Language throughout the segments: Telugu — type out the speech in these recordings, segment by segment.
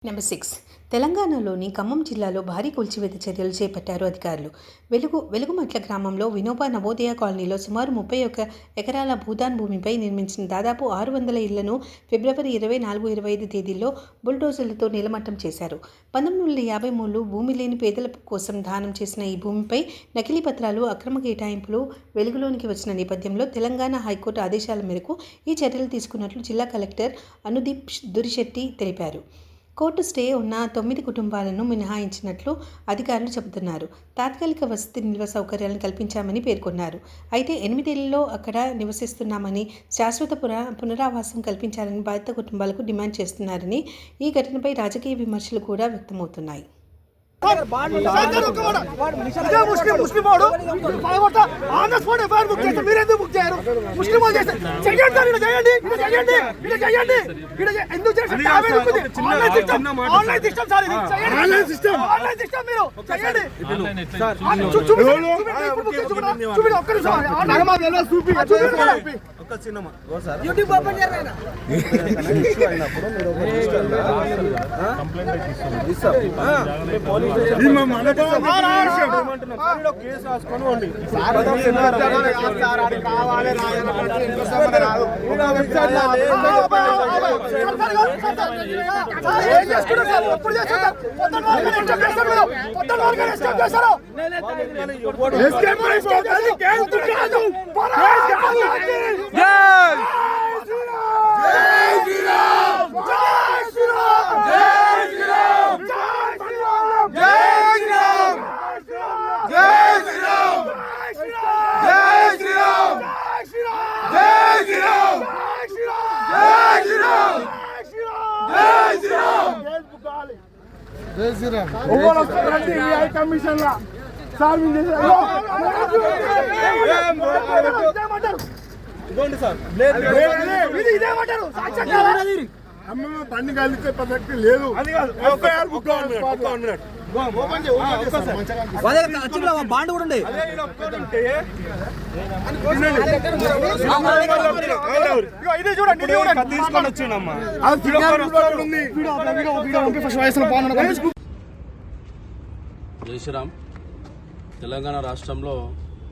నెంబర్ 6 తెలంగాణలోని ఖమ్మం జిల్లాలో భారీ కూల్చివేత చర్యలు చేపట్టారు అధికారులు. వెలుగుమట్ల గ్రామంలో వినోబా నవోదయ కాలనీలో సుమారు 31 ఎకరాల భూదాన్ భూమిపై నిర్మించిన దాదాపు 600 ఇళ్లను ఫిబ్రవరి 24, 25 తేదీల్లో బుల్డోజర్లతో నేలమట్టం చేశారు. 1953లో భూమి లేని పేదల కోసం దానం చేసిన ఈ భూమిపై నకిలీ పత్రాలు, అక్రమ కేటాయింపులు వెలుగులోనికి వచ్చిన నేపథ్యంలో తెలంగాణ హైకోర్టు ఆదేశాల మేరకు ఈ చర్యలు తీసుకున్నట్లు జిల్లా కలెక్టర్ అనుదీప్ దురిశెట్టి తెలిపారు. కోర్టు స్టే ఉన్న 9 కుటుంబాలను మినహాయించినట్లు అధికారులు చెబుతున్నారు. తాత్కాలిక వసతి నిల్వ సౌకర్యాలను కల్పించామని పేర్కొన్నారు. అయితే 8 ఏళ్లలో అక్కడ నివసిస్తున్నామని, శాశ్వత పునరావాసం కల్పించాలని బాధిత కుటుంబాలకు డిమాండ్ చేస్తున్నారని ఈ ఘటనపై రాజకీయ విమర్శలు కూడా వ్యక్తమవుతున్నాయి. బండి కలిస్తే ప్రసక్తి లేదు. బాండ్ కూడా ఉండే తీసుకొని వచ్చిందమ్మా. జై శ్రీరామ్. తెలంగాణ రాష్ట్రంలో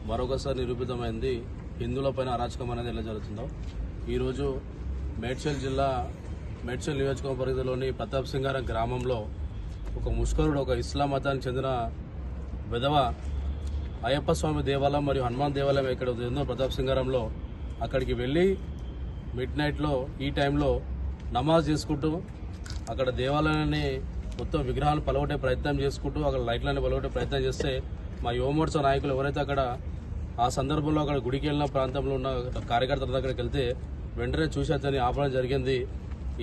మరొకసారి నిరూపితమైంది హిందువులపైన అరాచకం అనేది ఎలా జరుగుతుందో. ఈరోజు మేడ్చల్ జిల్లా మేడ్చల్ నియోజకవర్గ పరిధిలోని ప్రతాప్ సింగారం గ్రామంలో ఒక ముష్కరుడు, ఒక ఇస్లాం మతానికి చెందిన విధవ అయ్యప్ప స్వామి దేవాలయం మరియు హనుమాన్ దేవాలయం ఎక్కడ ఉందో ప్రతాప్ సింగారంలో అక్కడికి వెళ్ళి మిడ్ నైట్లో ఈ టైంలో నమాజ్ చేసుకుంటూ అక్కడ దేవాలయాన్ని మొత్తం విగ్రహాలు పలగొట్టే ప్రయత్నం చేసుకుంటూ అక్కడ లైట్లని పలగొట్టే ప్రయత్నం చేస్తే మా యువమోర్చా నాయకులు ఎవరైతే అక్కడ ఆ సందర్భంలో అక్కడ గుడికి వెళ్ళిన ప్రాంతంలో ఉన్న కార్యకర్తల దగ్గరికి వెళ్తే వెంటనే చూసి అతన్ని ఆపడం జరిగింది.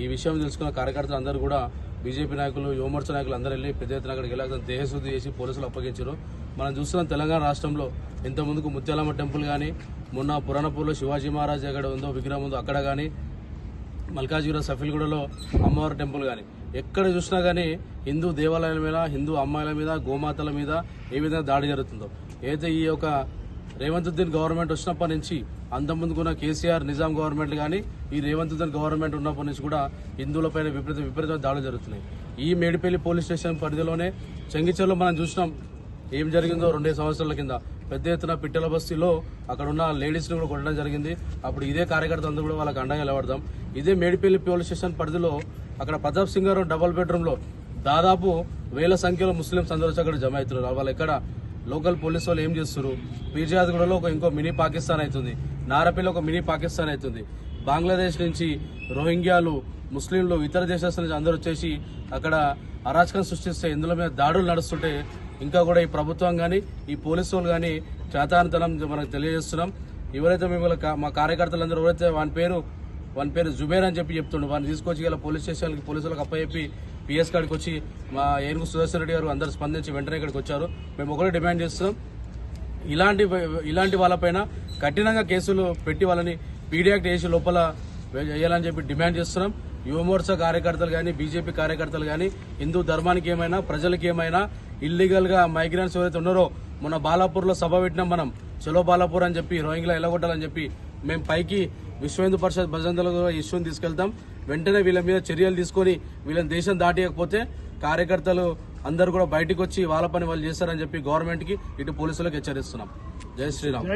ఈ విషయం తెలుసుకున్న కార్యకర్తలు అందరూ కూడా బీజేపీ నాయకులు, యువమోర్చా నాయకులు అందరూ వెళ్ళి పెద్ద ఎత్తున అక్కడికి వెళ్ళి అతను దేహశుద్ధి చేసి పోలీసులు అప్పగించారు. మనం చూస్తున్నాం తెలంగాణ రాష్ట్రంలో ఇంతకుముందుకు ముత్యాలమ్మ టెంపుల్ కానీ, మొన్న పురాణపూర్లో శివాజీ మహారాజ్ ఎక్కడ ఉందో విగ్రహం ఉందో అక్కడ కానీ, మల్కాజ్గిరి సఫిల్గూడలో అమ్మవారి టెంపుల్ కానీ ఎక్కడ చూసినా కానీ హిందూ దేవాలయాల మీద, హిందూ అమ్మాయిల మీద, గోమాతల మీద ఏ విధంగా దాడి జరుగుతుందో. అయితే ఈ యొక్క రేవంతుద్దీన్ గవర్నమెంట్ వచ్చినప్పటి నుంచి అంతకుముందుకున్న కేసీఆర్ నిజాం గవర్నమెంట్ కానీ, ఈ రేవంతుద్దీన్ గవర్నమెంట్ ఉన్నప్పటి నుంచి కూడా హిందువులపైన విపరీతమైన దాడులు జరుగుతున్నాయి. ఈ మేడిపల్లి పోలీస్ స్టేషన్ పరిధిలోనే చెంగిచెర్లో మనం చూసినాం ఏం జరిగిందో 2 సంవత్సరాల కింద. పెద్ద ఎత్తున పిట్టల బస్తీలో అక్కడ ఉన్న లేడీస్ని కూడా కొట్టడం జరిగింది. అప్పుడు ఇదే కార్యకర్తలు అందరూ కూడా వాళ్ళకి అండగా నిలబడదాం. ఇదే మేడిపల్లి పోలీస్ స్టేషన్ పరిధిలో అక్కడ ప్రతాప్ సింగారం డబుల్ బెడ్రూమ్లో దాదాపు 1000 సంఖ్యలో ముస్లింస్ అందరూ వచ్చి అక్కడ జమ అవుతున్నారు. వాళ్ళు ఎక్కడ లోకల్ పోలీసు వాళ్ళు ఏం చేస్తారు? పీర్జాద్గూడలో ఇంకో మినీ పాకిస్తాన్ అవుతుంది, నారపల్లి ఒక మినీ పాకిస్తాన్ అవుతుంది. బంగ్లాదేశ్ నుంచి రోహింగ్యాలు, ముస్లింలు, ఇతర దేశాల నుంచి అందరూ వచ్చేసి అక్కడ అరాచకం సృష్టిస్తే ఇందులో మీద దాడులు నడుస్తుంటే ఇంకా కూడా ఈ ప్రభుత్వం కానీ, ఈ పోలీసు వాళ్ళు కానీ చేతానితనం మనకు తెలియజేస్తున్నాం. ఎవరైతే మిమ్మల్ని మా కార్యకర్తలందరూ ఎవరైతే వాని పేరు జుబేర్ అని చెప్తుండే వాడిని తీసుకొచ్చి ఇలా పోలీస్ స్టేషన్కి పోలీసులకు అప్పచెప్పి పిఎస్ కాడికి వచ్చి మా ఏనుగు సుదర్శన్ రెడ్డి గారు అందరూ స్పందించి వెంటనే ఇక్కడికి వచ్చారు. మేము ఒకటే డిమాండ్ చేస్తున్నాం, ఇలాంటి వాళ్ళపైన కఠినంగా కేసులు పెట్టి వాళ్ళని పీడీ యాక్ట్ వేసి లోపల వేయాలని చెప్పి డిమాండ్ చేస్తున్నాం. యువమోర్చా కార్యకర్తలు కానీ, బీజేపీ కార్యకర్తలు కానీ, హిందూ ధర్మానికి ఏమైనా, ప్రజలకి ఏమైనా ఇల్లీగల్ గా మైగ్రెంట్స్ ఎవరైతే ఉన్నారో, మొన్న బాలాపూర్ లో సభ పెట్టినాం మనం, చలో బాలాపూర్ అని చెప్పి రోహింగ్లా ఎల్లగొట్టాలని చెప్పి మేము పైకి విశ్వ హిందూ పరిషత్ భజంతలో ఇష్యూని తీసుకెళ్తాం. వెంటనే వీళ్ళ మీద చర్యలు తీసుకొని వీళ్ళని దేశం దాటియకపోతే కార్యకర్తలు అందరూ కూడా బయటకు వచ్చి వాళ్ళ పని వాళ్ళు చేస్తారని చెప్పి గవర్నమెంట్ కి ఇటు పోలీసులకు హెచ్చరిస్తున్నాం. జై శ్రీరామ్.